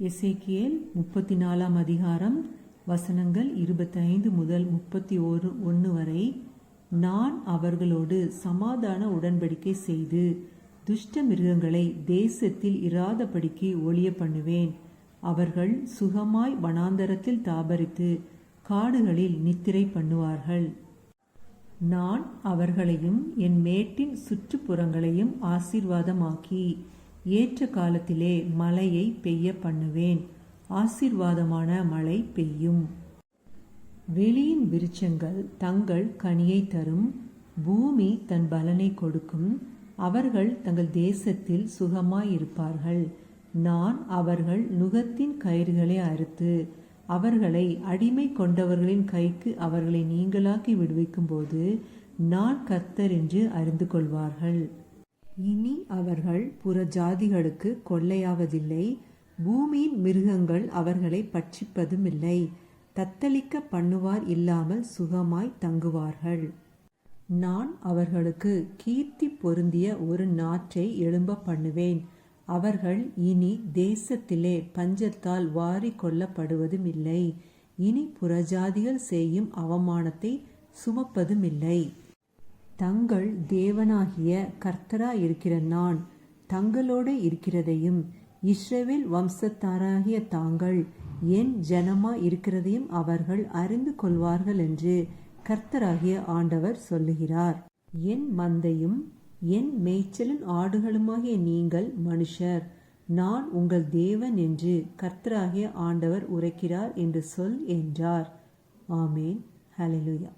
எசேக்கியேல் 34 அதிகாரம் வசனங்கள் 25 முதல் 31 வரை. நான் அவர்களோடு சமாதான உடன்படிக்கை செய்து துஷ்ட மிருகங்களை தேசத்தில் இராதபடிக்கு ஒழிய பண்ணுவேன். அவர்கள் சுகமாய் வனாந்தரத்தில் தாபரித்து காடுகளில் நித்திரை பண்ணுவார்கள். நான் அவர்களையும் என் மேட்டின் சுற்றுப்புறங்களையும் ஆசீர்வாதமாக்கி ஏற்ற காலத்திலே மழையை பெய்ய பண்ணுவேன். ஆசீர்வாதமான மழை பெய்யும். வெளியின் விருட்சங்கள் தங்கள் கனியை தரும். பூமி தன் பலனை கொடுக்கும். அவர்கள் தங்கள் தேசத்தில் சுகமாயிருப்பார்கள். நான் அவர்கள் நுகத்தின் கயிறுகளை அறுத்து அவர்களை அடிமை கொண்டவர்களின் கைக்கு அவர்களை நீங்களாக்கி விடுவிக்கும் போது நான் கர்த்தர் என்று அறிந்து கொள்வார்கள். இனி அவர்கள் புற ஜாதிகளுக்கு கொள்ளையாவதில்லை. பூமியின் மிருகங்கள் அவர்களை பட்சிப்பதும் இல்லை. தத்தளிக்க பண்ணுவார் இல்லாமல் சுகமாய் தங்குவார்கள். நான் அவர்களுக்கு கீர்த்தி பொருந்திய ஒரு நாற்றை எழும்ப பண்ணுவேன். அவர்கள் இனி தேசத்திலே பஞ்சத்தால் வாரி கொள்ளப்படுவதும் இல்லை. இனி புறஜாதிகள் செய்யும் அவமானத்தை சுமப்பதும் இல்லை. தங்கள் தேவனாகிய கர்த்தராயிருக்கிற நான் தங்களோடு இருக்கிறதையும் இஸ்ரவேல் வம்சத்தாராகிய தாங்கள் என் ஜனமாய் இருக்கிறதையும் அவர்கள் அறிந்து கொள்வார்கள் என்று கர்த்தராகிய ஆண்டவர் சொல்லுகிறார். என் மந்தையும் என் மேய்ச்சலின் ஆடுகளுமாகிய நீங்கள் மனுஷர், நான் உங்கள் தேவன் என்று கர்த்தராகிய ஆண்டவர் உரைக்கிறார் என்று சொல் என்றார். ஆமேன். ஹல்லேலூயா.